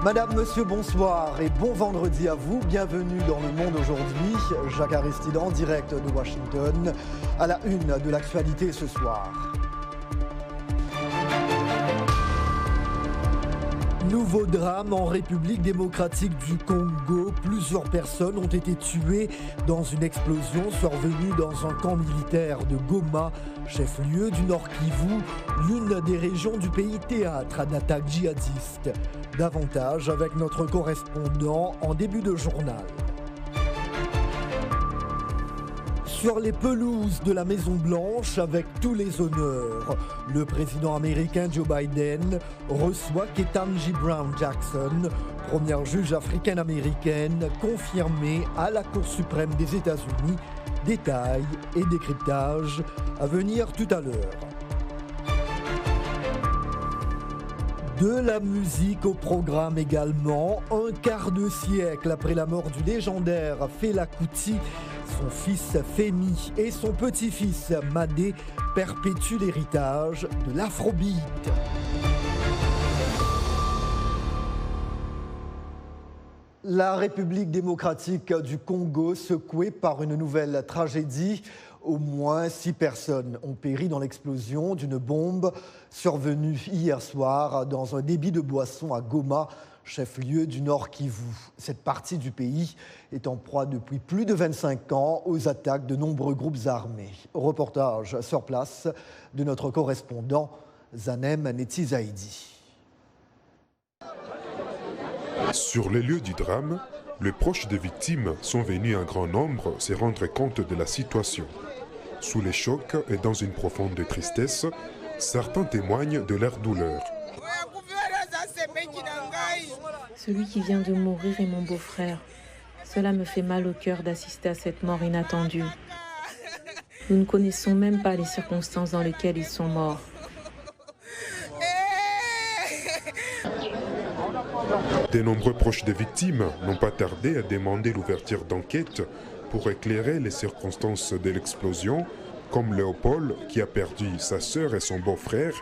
Madame, Monsieur, bonsoir et bon vendredi à vous. Bienvenue dans Le Monde aujourd'hui. Jacques Aristide en direct de Washington. À la une de l'actualité ce soir. Nouveau drame en République démocratique du Congo. Plusieurs personnes ont été tuées dans une explosion survenue dans un camp militaire de Goma, chef-lieu du Nord Kivu, l'une des régions du pays théâtre d'attaques djihadistes. Davantage avec notre correspondant en début de journal. Sur les pelouses de la Maison-Blanche, avec tous les honneurs, le président américain Joe Biden reçoit Ketanji Brown Jackson, première juge africaine-américaine confirmée à la Cour suprême des États-Unis. Détails et décryptage à venir tout à l'heure. De la musique au programme également, un quart de siècle après la mort du légendaire Fela Kuti, son fils Femi et son petit-fils Madé perpétuent l'héritage de l'afrobeat. La République démocratique du Congo secouée par une nouvelle tragédie. Au moins 6 personnes ont péri dans l'explosion d'une bombe survenue hier soir dans un débit de boissons à Goma, chef-lieu du Nord Kivu. Cette partie du pays est en proie depuis plus de 25 ans aux attaques de nombreux groupes armés. Reportage sur place de notre correspondant Zanem Netizaidi. Sur les lieux du drame, les proches des victimes sont venus en grand nombre se rendre compte de la situation. Sous les chocs et dans une profonde tristesse, certains témoignent de leur douleur. Celui qui vient de mourir est mon beau-frère. Cela me fait mal au cœur d'assister à cette mort inattendue. Nous ne connaissons même pas les circonstances dans lesquelles ils sont morts. De nombreux proches des victimes n'ont pas tardé à demander l'ouverture d'enquêtes pour éclairer les circonstances de l'explosion, comme Léopold qui a perdu sa sœur et son beau-frère.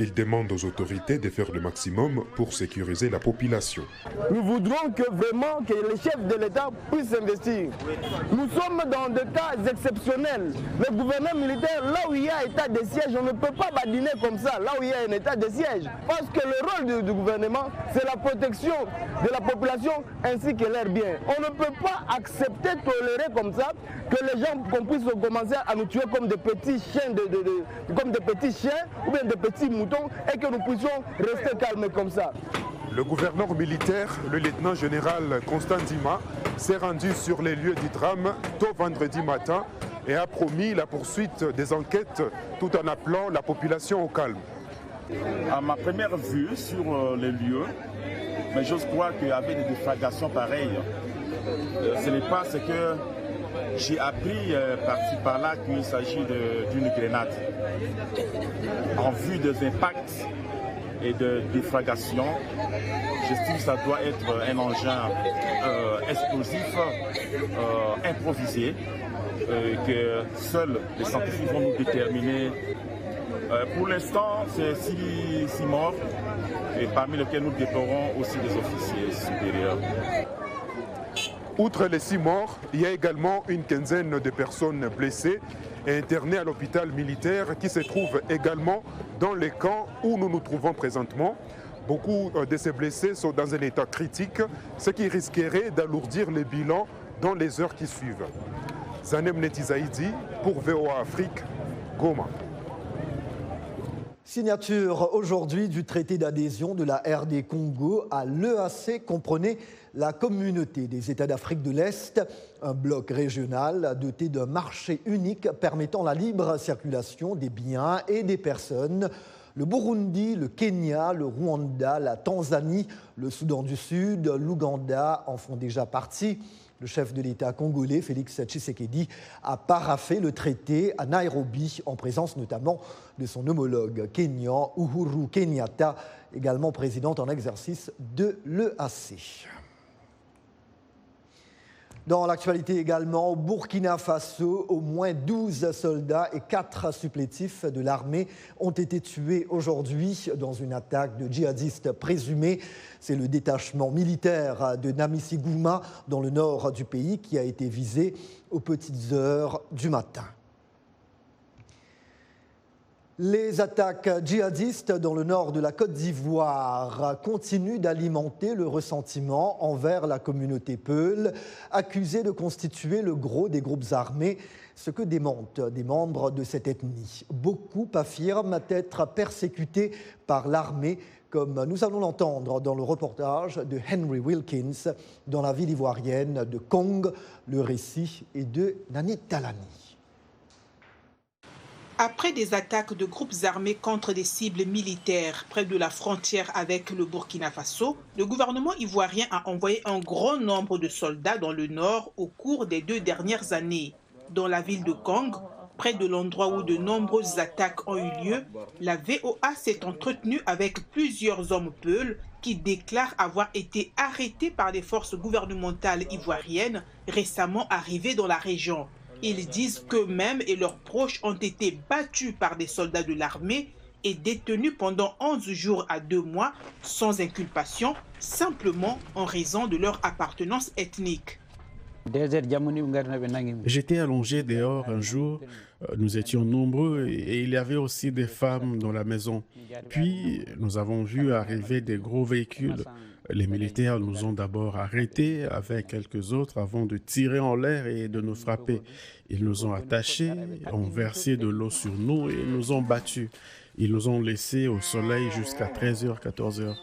Il demande aux autorités de faire le maximum pour sécuriser la population. Nous voudrons vraiment que les chefs de l'État puissent investir. Nous sommes dans des cas exceptionnels. Le gouvernement militaire, là où il y a état de siège, on ne peut pas badiner comme ça, là où il y a un état de siège. Parce que le rôle du gouvernement, c'est la protection de la population ainsi que leurs biens. On ne peut pas accepter, tolérer comme ça, que les gens qu'on puisse commencer à nous tuer comme des petits chiens, comme des petits chiens ou bien des petits moutons, et que nous puissions rester calmes comme ça. Le gouverneur militaire, le lieutenant-général Constant Dima, s'est rendu sur les lieux du drame tôt vendredi matin et a promis la poursuite des enquêtes tout en appelant la population au calme. À ma première vue sur les lieux, mais j'ose croire qu'il y avait des déflagrations pareilles. Ce n'est pas ce que j'ai appris par-ci par-là qu'il s'agit d'une grenade. En vue des impacts et de déflagration, j'estime que ça doit être un engin explosif improvisé que seuls les scientifiques vont nous déterminer. Pour l'instant, c'est 6 morts, et parmi lesquels nous déplorons aussi des officiers supérieurs. Outre les 6 morts, il y a également une quinzaine de personnes blessées et internées à l'hôpital militaire qui se trouve également dans les camps où nous nous trouvons présentement. Beaucoup de ces blessés sont dans un état critique, ce qui risquerait d'alourdir les bilans dans les heures qui suivent. Zanem Netizaidi pour VOA Afrique, Goma. Signature aujourd'hui du traité d'adhésion de la RD Congo à l'EAC, comprenait la communauté des États d'Afrique de l'Est, un bloc régional doté d'un marché unique permettant la libre circulation des biens et des personnes. Le Burundi, le Kenya, le Rwanda, la Tanzanie, le Soudan du Sud, l'Ouganda en font déjà partie. Le chef de l'État congolais, Félix Tshisekedi, a paraphé le traité à Nairobi, en présence notamment de son homologue kényan Uhuru Kenyatta, également présidente en exercice de l'EAC. Dans l'actualité également, au Burkina Faso, au moins 12 soldats et 4 supplétifs de l'armée ont été tués aujourd'hui dans une attaque de djihadistes présumés. C'est le détachement militaire de Namissigouma dans le nord du pays qui a été visé aux petites heures du matin. Les attaques djihadistes dans le nord de la Côte d'Ivoire continuent d'alimenter le ressentiment envers la communauté Peul, accusée de constituer le gros des groupes armés, ce que démentent des membres de cette ethnie. Beaucoup affirment être persécutés par l'armée, comme nous allons l'entendre dans le reportage de Henry Wilkins dans la ville ivoirienne de Kong. Le récit est de Nani Talani. Après des attaques de groupes armés contre des cibles militaires près de la frontière avec le Burkina Faso, le gouvernement ivoirien a envoyé un grand nombre de soldats dans le nord au cours des 2 dernières années. Dans la ville de Kong, près de l'endroit où de nombreuses attaques ont eu lieu, la VOA s'est entretenue avec plusieurs hommes Peul qui déclarent avoir été arrêtés par les forces gouvernementales ivoiriennes récemment arrivées dans la région. Ils disent qu'eux-mêmes et leurs proches ont été battus par des soldats de l'armée et détenus pendant 11 jours à 2 mois sans inculpation, simplement en raison de leur appartenance ethnique. J'étais allongé dehors un jour, nous étions nombreux et il y avait aussi des femmes dans la maison. Puis nous avons vu arriver des gros véhicules. Les militaires nous ont d'abord arrêtés avec quelques autres avant de tirer en l'air et de nous frapper. Ils nous ont attachés, ont versé de l'eau sur nous et nous ont battus. Ils nous ont laissés au soleil jusqu'à 13h, 14h.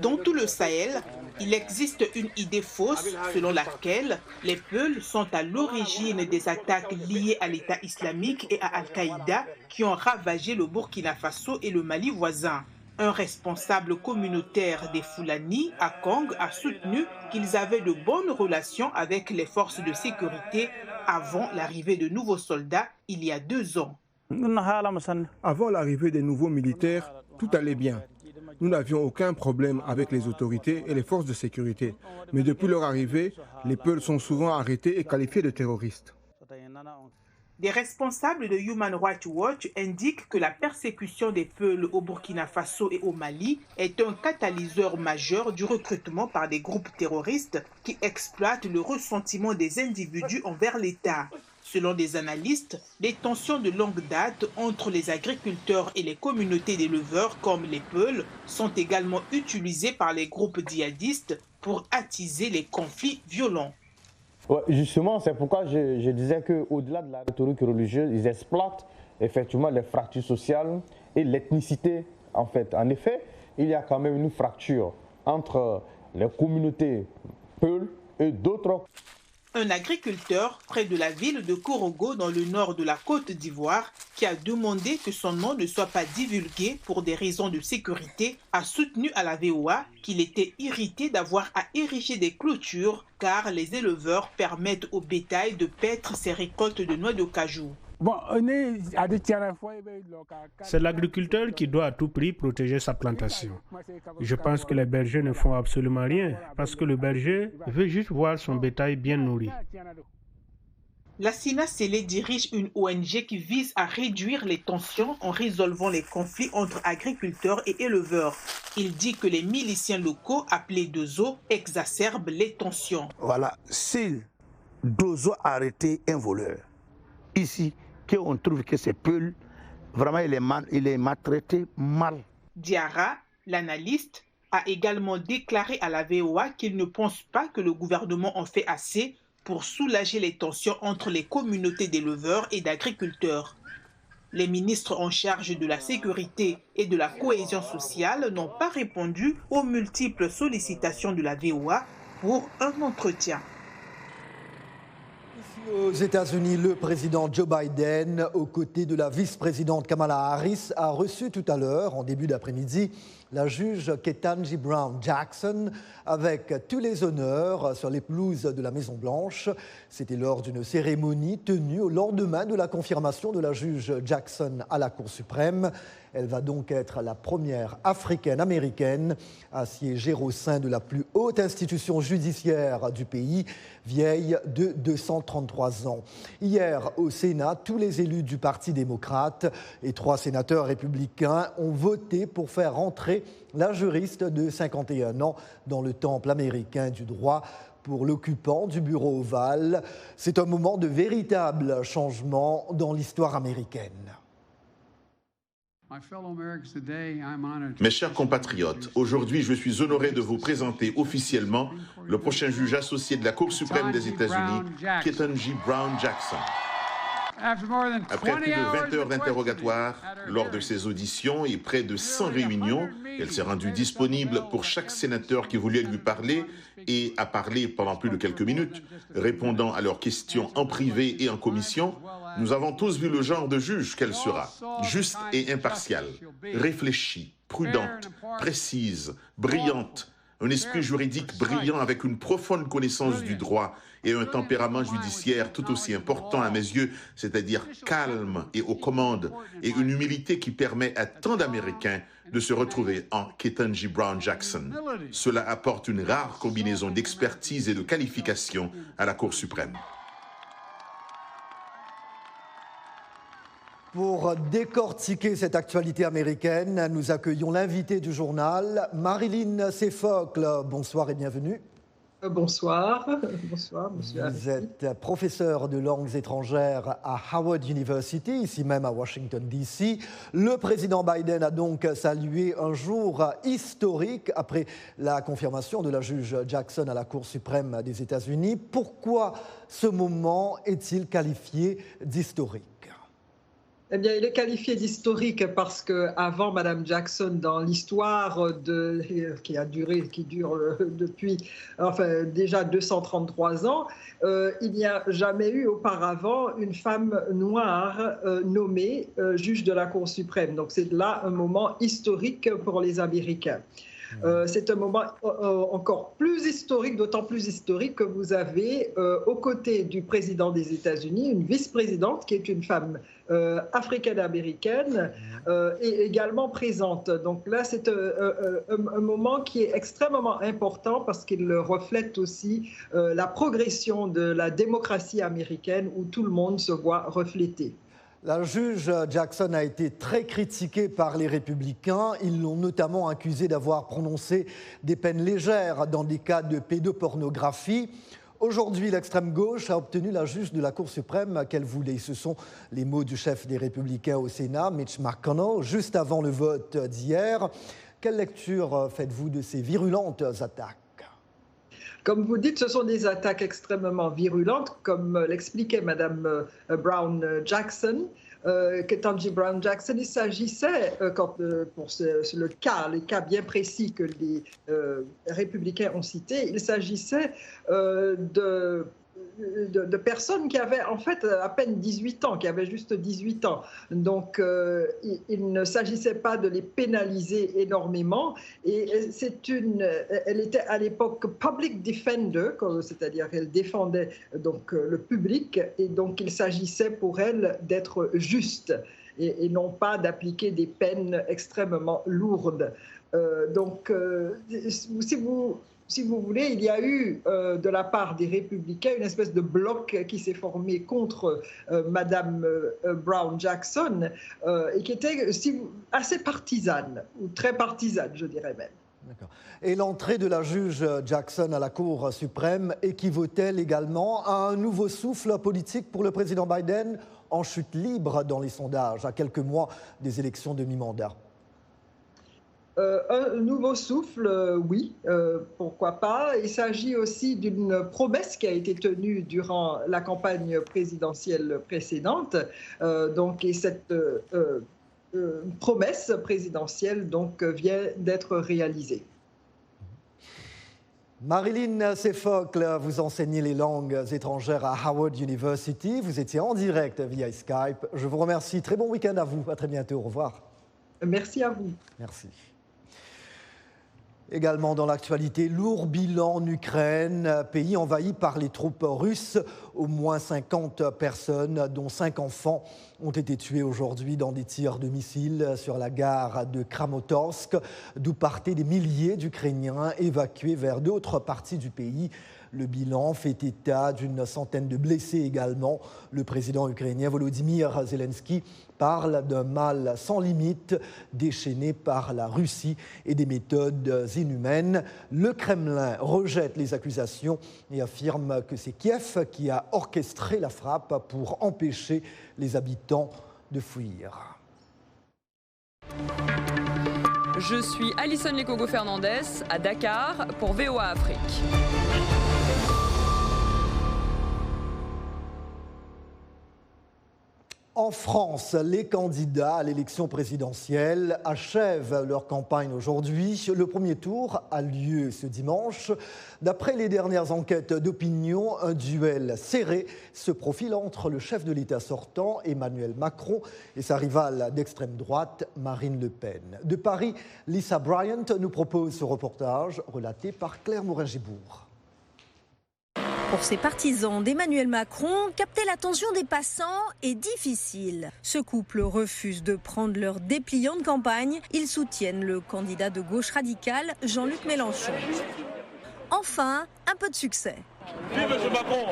Dans tout le Sahel, il existe une idée fausse selon laquelle les Peuls sont à l'origine des attaques liées à l'État islamique et à Al-Qaïda qui ont ravagé le Burkina Faso et le Mali voisin. Un responsable communautaire des Fulani à Kong a soutenu qu'ils avaient de bonnes relations avec les forces de sécurité avant l'arrivée de nouveaux soldats il y a 2 ans. Avant l'arrivée des nouveaux militaires, tout allait bien. Nous n'avions aucun problème avec les autorités et les forces de sécurité. Mais depuis leur arrivée, les Peuls sont souvent arrêtés et qualifiés de terroristes. Des responsables de Human Rights Watch indiquent que la persécution des Peuls au Burkina Faso et au Mali est un catalyseur majeur du recrutement par des groupes terroristes qui exploitent le ressentiment des individus envers l'État. Selon des analystes, les tensions de longue date entre les agriculteurs et les communautés d'éleveurs comme les Peuls sont également utilisées par les groupes djihadistes pour attiser les conflits violents. Ouais, justement, c'est pourquoi je disais qu'au-delà de la rhétorique religieuse, ils exploitent effectivement les fractures sociales et l'ethnicité. En effet, il y a quand même une fracture entre les communautés Peul et d'autres. Un agriculteur près de la ville de Korogo dans le nord de la Côte d'Ivoire qui a demandé que son nom ne soit pas divulgué pour des raisons de sécurité a soutenu à la VOA qu'il était irrité d'avoir à ériger des clôtures car les éleveurs permettent au bétail de paître ses récoltes de noix de cajou. C'est l'agriculteur qui doit à tout prix protéger sa plantation. Je pense que les bergers ne font absolument rien parce que le berger veut juste voir son bétail bien nourri. Lassina Sélé dirige une ONG qui vise à réduire les tensions en résolvant les conflits entre agriculteurs et éleveurs. Il dit que les miliciens locaux, appelés Dozo, exacerbent les tensions. Voilà, si Dozo a arrêté un voleur, ici, qu'on trouve que c'est Peul, vraiment il est maltraité mal. Diarra, l'analyste, a également déclaré à la VOA qu'il ne pense pas que le gouvernement en fait assez pour soulager les tensions entre les communautés d'éleveurs et d'agriculteurs. Les ministres en charge de la sécurité et de la cohésion sociale n'ont pas répondu aux multiples sollicitations de la VOA pour un entretien. Aux États-Unis, le président Joe Biden, aux côtés de la vice-présidente Kamala Harris, a reçu tout à l'heure, en début d'après-midi, la juge Ketanji Brown Jackson avec tous les honneurs sur les pelouses de la Maison-Blanche. C'était lors d'une cérémonie tenue au lendemain de la confirmation de la juge Jackson à la Cour suprême. Elle va donc être la première africaine-américaine à siéger au sein de la plus haute institution judiciaire du pays, vieille de 233 ans. Hier, au Sénat, tous les élus du Parti démocrate et 3 sénateurs républicains ont voté pour faire entrer la juriste de 51 ans dans le temple américain du droit. Pour l'occupant du bureau ovale, c'est un moment de véritable changement dans l'histoire américaine. Mes chers compatriotes, aujourd'hui je suis honoré de vous présenter officiellement le prochain juge associé de la Cour suprême des États-Unis, Ketanji Brown Jackson. Après plus de 20 heures d'interrogatoire, lors de ses auditions et près de 100 réunions, elle s'est rendue disponible pour chaque sénateur qui voulait lui parler et a parlé pendant plus de quelques minutes, répondant à leurs questions en privé et en commission. Nous avons tous vu le genre de juge qu'elle sera, juste et impartiale, réfléchie, prudente, précise, brillante, un esprit juridique brillant avec une profonde connaissance du droit et un tempérament judiciaire tout aussi important à mes yeux, c'est-à-dire calme et aux commandes, et une humilité qui permet à tant d'Américains de se retrouver en Ketanji Brown Jackson. Cela apporte une rare combinaison d'expertise et de qualification à la Cour suprême. Pour décortiquer cette actualité américaine, nous accueillons l'invité du journal, Marilyn Sefocle. Bonsoir et bienvenue. Bonsoir. Bonsoir, monsieur. Vous êtes professeur de langues étrangères à Howard University, ici même à Washington, D.C. Le président Biden a donc salué un jour historique après la confirmation de la juge Jackson à la Cour suprême des États-Unis. Pourquoi ce moment est-il qualifié d'historique ? Eh bien, il est qualifié d'historique parce qu'avant Mme Jackson, dans l'histoire qui dure depuis déjà 233 ans, il n'y a jamais eu auparavant une femme noire nommée juge de la Cour suprême. Donc c'est là un moment historique pour les Américains. C'est un moment encore plus historique, d'autant plus historique que vous avez aux côtés du président des États-Unis une vice-présidente qui est une femme africaine-américaine et également présente. Donc là, c'est un moment qui est extrêmement important parce qu'il reflète aussi la progression de la démocratie américaine où tout le monde se voit reflété. La juge Jackson a été très critiquée par les républicains. Ils l'ont notamment accusée d'avoir prononcé des peines légères dans des cas de pédopornographie. Aujourd'hui, l'extrême gauche a obtenu la juge de la Cour suprême qu'elle voulait. Ce sont les mots du chef des républicains au Sénat, Mitch McConnell, juste avant le vote d'hier. Quelle lecture faites-vous de ces virulentes attaques ? Comme vous dites, ce sont des attaques extrêmement virulentes, comme l'expliquait Mme Brown Jackson. Ketanji Brown Jackson, il s'agissait, pour les cas bien précis que les républicains ont cités, il s'agissait de personnes qui avaient en fait à peine 18 ans, qui avaient juste 18 ans. Donc, il ne s'agissait pas de les pénaliser énormément. Et elle était à l'époque public defender, c'est-à-dire qu'elle défendait donc, le public. Et donc, il s'agissait pour elle d'être juste et non pas d'appliquer des peines extrêmement lourdes. Donc, si vous voulez, il y a eu de la part des républicains une espèce de bloc qui s'est formé contre Mme Brown Jackson et qui était assez partisane, ou très partisane, je dirais même. D'accord. Et l'entrée de la juge Jackson à la Cour suprême équivaut-elle également à un nouveau souffle politique pour le président Biden en chute libre dans les sondages à quelques mois des élections de mi-mandat ? Un nouveau souffle, oui, pourquoi pas. Il s'agit aussi d'une promesse qui a été tenue durant la campagne présidentielle précédente. Et cette promesse présidentielle donc, vient d'être réalisée. Marilyn Sefocle, vous enseignez les langues étrangères à Howard University. Vous étiez en direct via Skype. Je vous remercie. Très bon week-end à vous. À très bientôt. Au revoir. Merci à vous. Merci. Également dans l'actualité, lourd bilan en Ukraine, pays envahi par les troupes russes. Au moins 50 personnes, dont 5 enfants, ont été tuées aujourd'hui dans des tirs de missiles sur la gare de Kramatorsk, d'où partaient des milliers d'Ukrainiens évacués vers d'autres parties du pays. Le bilan fait état d'une centaine de blessés également. Le président ukrainien Volodymyr Zelensky parle d'un mal sans limite déchaîné par la Russie et des méthodes inhumaines. Le Kremlin rejette les accusations et affirme que c'est Kiev qui a orchestré la frappe pour empêcher les habitants de fuir. Je suis Alison Lekogo-Fernandez à Dakar pour VOA Afrique. En France, les candidats à l'élection présidentielle achèvent leur campagne aujourd'hui. Le premier tour a lieu ce dimanche. D'après les dernières enquêtes d'opinion, un duel serré se profile entre le chef de l'État sortant, Emmanuel Macron, et sa rivale d'extrême droite, Marine Le Pen. De Paris, Lisa Bryant nous propose ce reportage relaté par Claire Morin-Gibourg. Pour ses partisans d'Emmanuel Macron, capter l'attention des passants est difficile. Ce couple refuse de prendre leur dépliant de campagne. Ils soutiennent le candidat de gauche radicale, Jean-Luc Mélenchon. Enfin, un peu de succès. Vive M. Macron!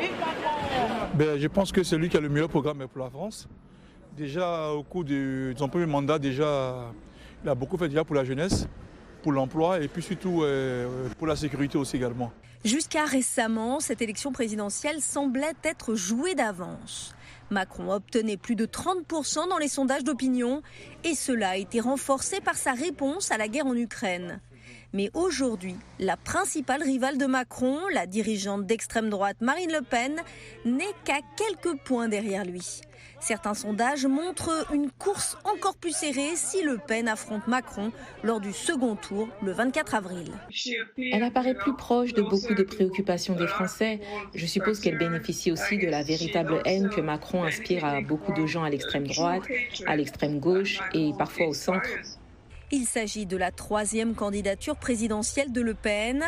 Je pense que c'est lui qui a le meilleur programme pour la France. Déjà, au cours de son premier mandat, il a beaucoup fait déjà pour la jeunesse, pour l'emploi et puis surtout pour la sécurité aussi également. Jusqu'à récemment, cette élection présidentielle semblait être jouée d'avance. Macron obtenait plus de 30% dans les sondages d'opinion et cela a été renforcé par sa réponse à la guerre en Ukraine. Mais aujourd'hui, la principale rivale de Macron, la dirigeante d'extrême droite Marine Le Pen, n'est qu'à quelques points derrière lui. Certains sondages montrent une course encore plus serrée si Le Pen affronte Macron lors du second tour le 24 avril. Elle apparaît plus proche de beaucoup de préoccupations des Français. Je suppose qu'elle bénéficie aussi de la véritable haine que Macron inspire à beaucoup de gens à l'extrême droite, à l'extrême gauche et parfois au centre. Il s'agit de la troisième candidature présidentielle de Le Pen.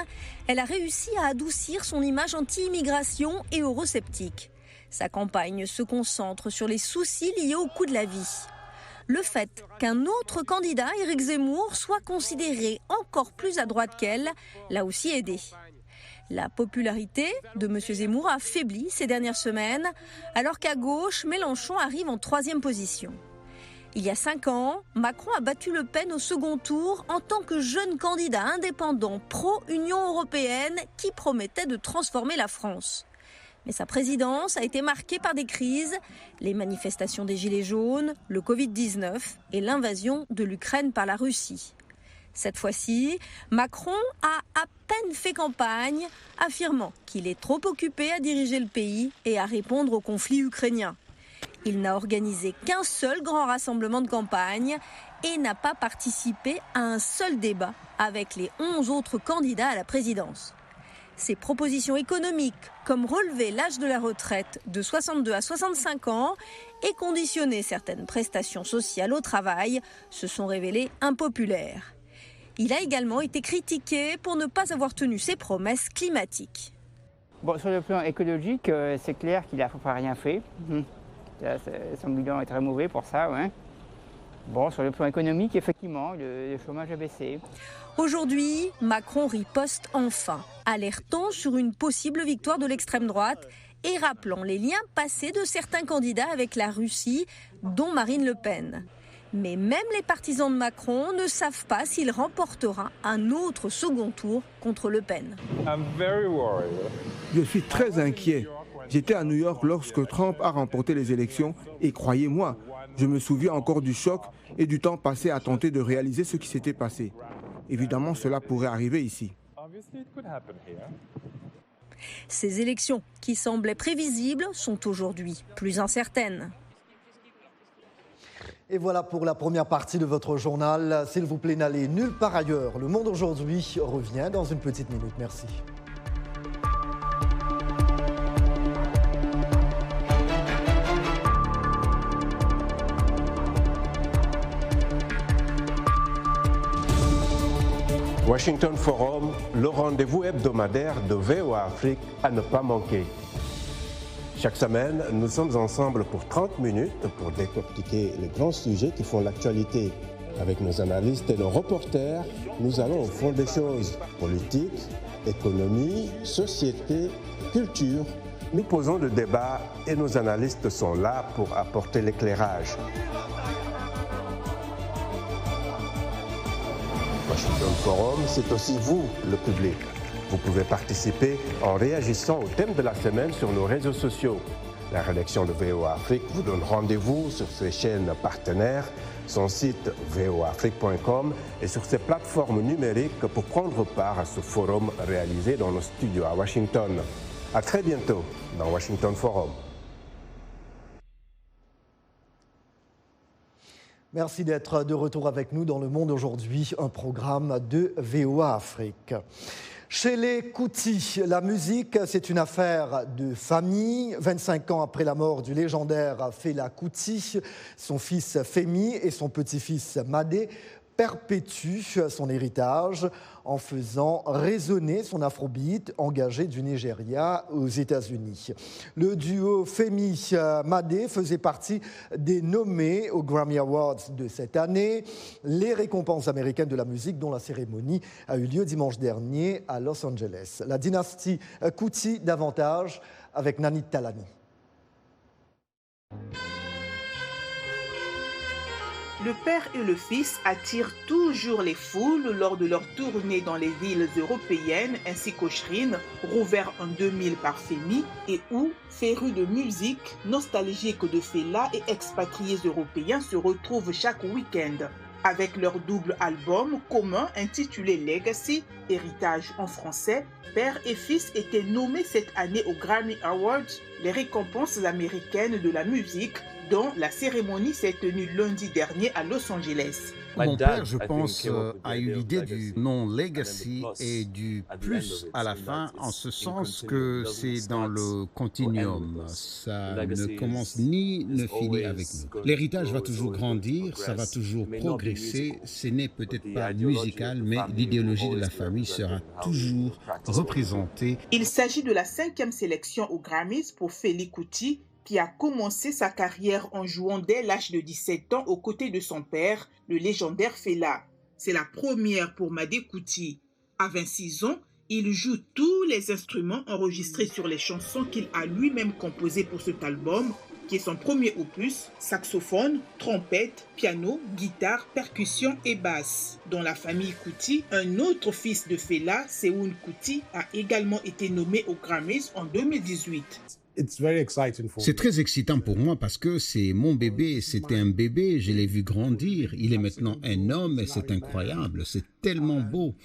Elle a réussi à adoucir son image anti-immigration et eurosceptique. Sa campagne se concentre sur les soucis liés au coût de la vie. Le fait qu'un autre candidat, Éric Zemmour, soit considéré encore plus à droite qu'elle, l'a aussi aidé. La popularité de M. Zemmour a faibli ces dernières semaines, alors qu'à gauche, Mélenchon arrive en troisième position. Il y a 5 ans, Macron a battu Le Pen au second tour en tant que jeune candidat indépendant pro-Union européenne qui promettait de transformer la France. Mais sa présidence a été marquée par des crises, les manifestations des Gilets jaunes, le Covid-19 et l'invasion de l'Ukraine par la Russie. Cette fois-ci, Macron a à peine fait campagne, affirmant qu'il est trop occupé à diriger le pays et à répondre au conflit ukrainien. Il n'a organisé qu'un seul grand rassemblement de campagne et n'a pas participé à un seul débat avec les 11 autres candidats à la présidence. Ses propositions économiques, comme relever l'âge de la retraite de 62 à 65 ans et conditionner certaines prestations sociales au travail, se sont révélées impopulaires. Il a également été critiqué pour ne pas avoir tenu ses promesses climatiques. Bon, sur le plan écologique, c'est clair qu'il n'a pas rien fait. Son bilan est très mauvais pour ça. Ouais. Bon, sur le plan économique, effectivement, le chômage a baissé. Aujourd'hui, Macron riposte enfin, alertant sur une possible victoire de l'extrême droite et rappelant les liens passés de certains candidats avec la Russie, dont Marine Le Pen. Mais même les partisans de Macron ne savent pas s'il remportera un autre second tour contre Le Pen. Je suis très inquiet. J'étais à New York lorsque Trump a remporté les élections et croyez-moi, je me souviens encore du choc et du temps passé à tenter de réaliser ce qui s'était passé. Évidemment, cela pourrait arriver ici. Ces élections, qui semblaient prévisibles, sont aujourd'hui plus incertaines. Et voilà pour la première partie de votre journal. S'il vous plaît, n'allez nulle part ailleurs. Le Monde aujourd'hui revient dans une petite minute. Merci. Washington Forum, le rendez-vous hebdomadaire de VOA Afrique à ne pas manquer. Chaque semaine, nous sommes ensemble pour 30 minutes pour décortiquer les grands sujets qui font l'actualité. Avec nos analystes et nos reporters, nous allons au fond des choses. Politique, économie, société, culture. Nous posons le débat et nos analystes sont là pour apporter l'éclairage. Washington Forum, c'est aussi vous, le public. Vous pouvez participer en réagissant au thème de la semaine sur nos réseaux sociaux. La rédaction de VOA Afrique vous donne rendez-vous sur ses chaînes partenaires, son site voaafrique.com et sur ses plateformes numériques pour prendre part à ce forum réalisé dans nos studios à Washington. À très bientôt dans Washington Forum. Merci d'être de retour avec nous dans Le Monde aujourd'hui, un programme de VOA Afrique. Chez les Kuti, la musique, c'est une affaire de famille. 25 ans après la mort du légendaire Fela Kuti, son fils Femi et son petit-fils Madé perpétuent son héritage en faisant résonner son afrobeat engagé du Nigeria aux États-Unis. Le duo Femi-Madé faisait partie des nommés aux Grammy Awards de cette année, les récompenses américaines de la musique dont la cérémonie a eu lieu dimanche dernier à Los Angeles. La dynastie Kuti davantage avec Nani Talani. Le père et le fils attirent toujours les foules lors de leur tournée dans les villes européennes ainsi qu'au Shrine, rouvert en 2000 par Femi et où, férus de musique, nostalgiques de Fela et expatriés européens se retrouvent chaque week-end. Avec leur double album commun intitulé Legacy, Héritage en français, père et fils étaient nommés cette année aux Grammy Awards, les récompenses américaines de la musique, dont la cérémonie s'est tenue lundi dernier à Los Angeles. Mon père, je pense, a eu l'idée du nom Legacy et du plus à la fin, en ce sens que c'est dans le continuum. Ça ne commence ni ne finit avec nous. L'héritage va toujours grandir, ça va toujours progresser. Ce n'est peut-être pas musical, mais l'idéologie de la famille sera toujours représentée. Il s'agit de la 5e sélection aux Grammys pour Fela Kuti, qui a commencé sa carrière en jouant dès l'âge de 17 ans aux côtés de son père, le légendaire Fela. C'est la première pour Madé Kuti. À 26 ans, il joue tous les instruments enregistrés sur les chansons qu'il a lui-même composées pour cet album, qui est son premier opus, saxophone, trompette, piano, guitare, percussion et basse. Dans la famille Kuti, un autre fils de Fela, Seun Kuti, a également été nommé aux Grammys en 2018. C'est très excitant pour moi parce que c'est mon bébé, c'était un bébé, je l'ai vu grandir, il est maintenant un homme et c'est incroyable, c'est tellement beau.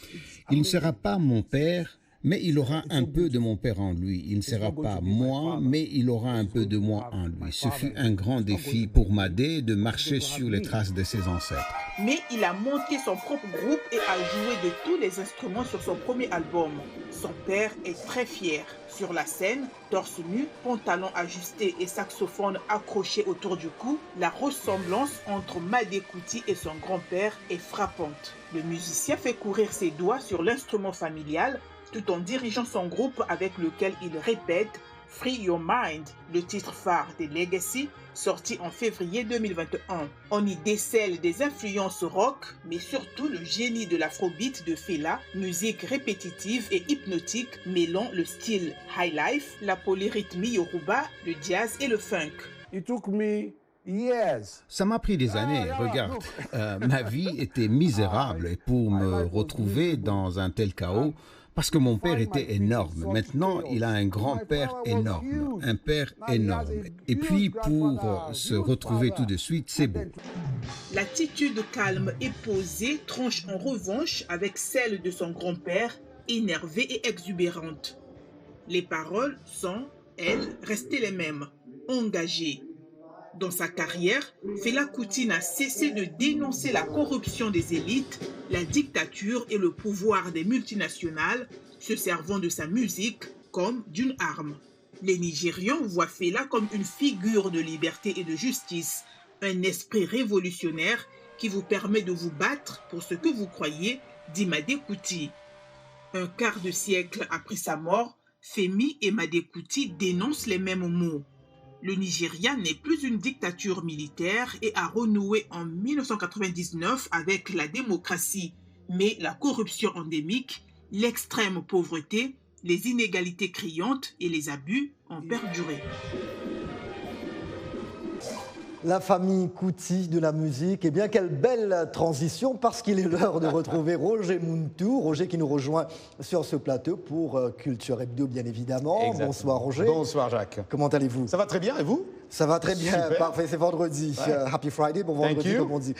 Il ne sera pas mon père, mais il aura un peu de mon père en lui. Il ne sera pas moi, mais il aura un peu de moi en lui. Ce fut un grand défi pour Madé de marcher sur les traces de ses ancêtres. Mais il a monté son propre groupe et a joué de tous les instruments sur son premier album. Son père est très fier. Sur la scène, torse nu, pantalon ajusté et saxophone accroché autour du cou, la ressemblance entre Madé Kuti et son grand-père est frappante. Le musicien fait courir ses doigts sur l'instrument familial tout en dirigeant son groupe avec lequel il répète « Free Your Mind », le titre phare des Legacy, sorti en février 2021. On y décèle des influences rock, mais surtout le génie de l'afrobeat de Fela, musique répétitive et hypnotique mêlant le style high life, la polyrythmie yoruba, le jazz et le funk. Ça m'a pris des années, regarde. Ma vie était misérable et pour me retrouver dans un tel chaos, parce que mon père était énorme. Maintenant, il a un grand-père énorme, un père énorme. Et puis, pour se retrouver tout de suite, c'est beau. L'attitude calme et posée tranche en revanche avec celle de son grand-père, énervée et exubérante. Les paroles sont, elles, restées les mêmes, engagées. Dans sa carrière, Fela Kuti n'a cessé de dénoncer la corruption des élites, la dictature et le pouvoir des multinationales, se servant de sa musique comme d'une arme. Les Nigérians voient Fela comme une figure de liberté et de justice, un esprit révolutionnaire qui vous permet de vous battre pour ce que vous croyez d'Imade Kuti. Un quart de siècle après sa mort, Femi Imade Kuti dénonce les mêmes mots. Le Nigeria n'est plus une dictature militaire et a renoué en 1999 avec la démocratie. Mais la corruption endémique, l'extrême pauvreté, les inégalités criantes et les abus ont perduré. La famille Kuti de la musique, eh bien quelle belle transition parce qu'il est l'heure de retrouver Roger Muntu. Roger qui nous rejoint sur ce plateau pour Culture Hebdo bien évidemment. Exactement. Bonsoir Roger. Bonsoir Jacques. Comment allez-vous? Ça va très bien et vous? Ça va très bien, super. Parfait, c'est vendredi. Ouais. Happy Friday, bon vendredi comme on dit.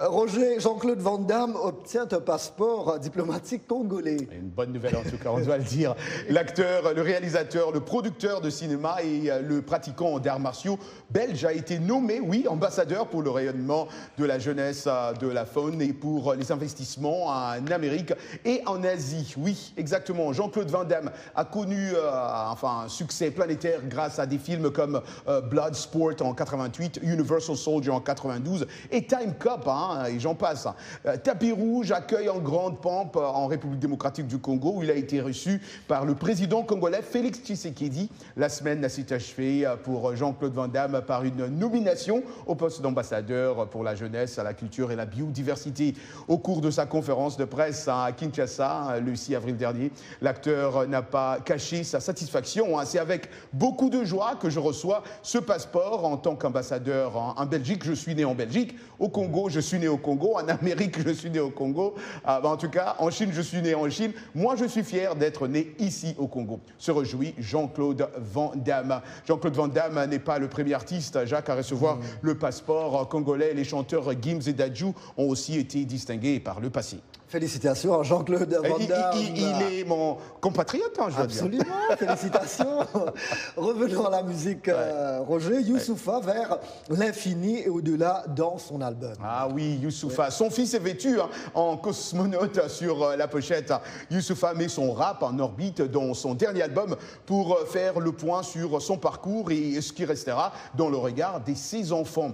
Roger, Jean-Claude Van Damme obtient un passeport diplomatique congolais. Une bonne nouvelle en tout cas, on doit le dire. L'acteur, le réalisateur, le producteur de cinéma et le pratiquant d'arts martiaux belge a été nommé, oui, ambassadeur pour le rayonnement de la jeunesse, de la faune et pour les investissements en Amérique et en Asie. Oui, exactement. Jean-Claude Van Damme a connu un succès planétaire grâce à des films comme Bloodsport en 88, Universal Soldier en 92 et Time Cop, et j'en passe. Tapis rouge accueille en grande pompe en République démocratique du Congo où il a été reçu par le président congolais Félix Tshisekedi. La semaine s'est achevée pour Jean-Claude Van Damme par une nomination au poste d'ambassadeur pour la jeunesse, la culture et la biodiversité. Au cours de sa conférence de presse à Kinshasa le 6 avril dernier, l'acteur n'a pas caché sa satisfaction. C'est avec beaucoup de joie que je reçois ce passeport en tant qu'ambassadeur en Belgique. Je suis né en Belgique. Au Congo, je suis né au Congo. En Amérique, je suis né au Congo. En tout cas, en Chine, je suis né en Chine. Moi, je suis fier d'être né ici au Congo. Se réjouit Jean-Claude Van Damme. Jean-Claude Van Damme n'est pas le premier artiste, Jacques, à recevoir le passeport congolais. Les chanteurs Gims et Dadju ont aussi été distingués par le passé. Félicitations à Jean-Claude Van Damme. Il est mon compatriote, je dois dire. Absolument, félicitations. Revenons à la musique, Roger. Youssoupha vers l'infini et au-delà dans son album. Ah oui, Youssoupha. Son fils est vêtu en cosmonaute sur la pochette. Youssoupha met son rap en orbite dans son dernier album pour faire le point sur son parcours et ce qui restera dans le regard de ses enfants.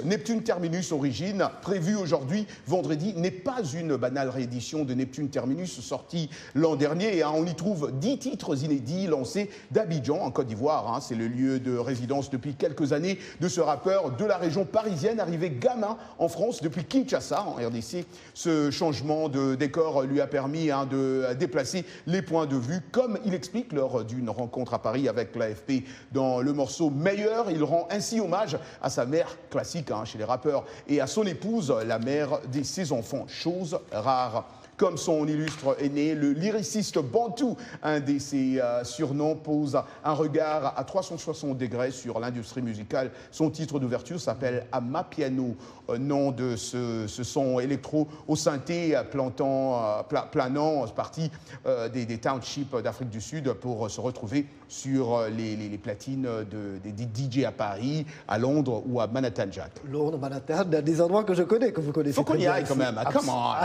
Neptune Terminus Origine, prévu aujourd'hui, vendredi, n'est pas une banale réédition de Neptune Terminus sortie l'an dernier. On y trouve 10 titres inédits lancés d'Abidjan en Côte d'Ivoire. C'est le lieu de résidence depuis quelques années de ce rappeur de la région parisienne arrivé gamin en France depuis Kinshasa en RDC. Ce changement de décor lui a permis de déplacer les points de vue comme il explique lors d'une rencontre à Paris avec l'AFP dans le morceau Meilleur. Il rend ainsi hommage à sa mère classique chez les rappeurs et à son épouse, la mère de ses enfants. Chose rare. Comme son illustre aîné, le lyriciste Bantou, un de ses surnoms, pose un regard à 360 degrés sur l'industrie musicale. Son titre d'ouverture s'appelle Amapiano, nom de ce son électro au synthé planant partie des townships d'Afrique du Sud pour se retrouver sur les platines des DJ à Paris, à Londres ou à Manhattan, Jack. Londres, Manhattan, des endroits que je connais, que vous connaissez. Faut qu'on y aille quand même, comment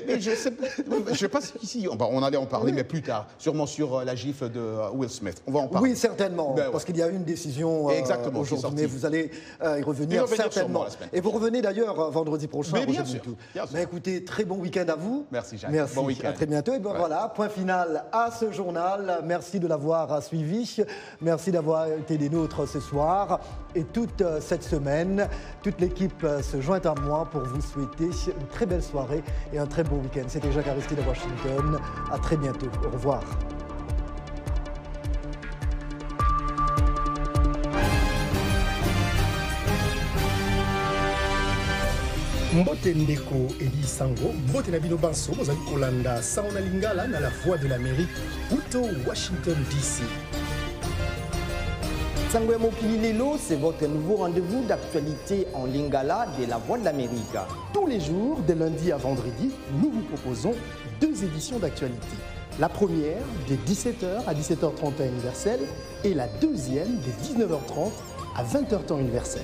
mais je sais pas si on allait en parler, mais plus tard, sûrement sur la gifle de Will Smith. On va en parler. Oui, certainement, parce qu'il y a eu une décision aujourd'hui, mais vous allez y revenir certainement. Et vous revenez d'ailleurs vendredi prochain. Mais bien sûr. Mais écoutez, très bon week-end à vous. Merci Jacques. Merci. Bon week-end. À très bientôt. Et voilà, point final à ce journal. Merci de l'avoir suivi. Merci d'avoir été des nôtres ce soir. Et toute cette semaine, toute l'équipe se joint à moi pour vous souhaiter une très belle soirée et un très bon week-end. C'était Jacques Aristide à Washington. À très bientôt. Au revoir. Mbote Ndeko Eli Sango, Mbote Nabino Banso, Mozali Kolanda, Saona Lingala, dans la voix de l'Amérique, Uto, Washington DC. Sango Mokili Lelo, c'est votre nouveau rendez-vous d'actualité en Lingala de la Voix de l'Amérique. Tous les jours, de lundi à vendredi, nous vous proposons 2 éditions d'actualité. La première de 17h à 17h30 temps universel et la deuxième de 19h30 à 20h temps universel.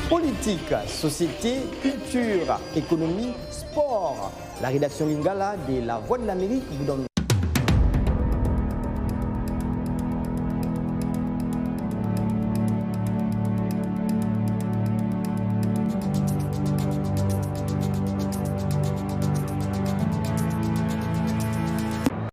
Politique, société, culture, économie, sport. La rédaction Lingala de la Voix de l'Amérique vous donne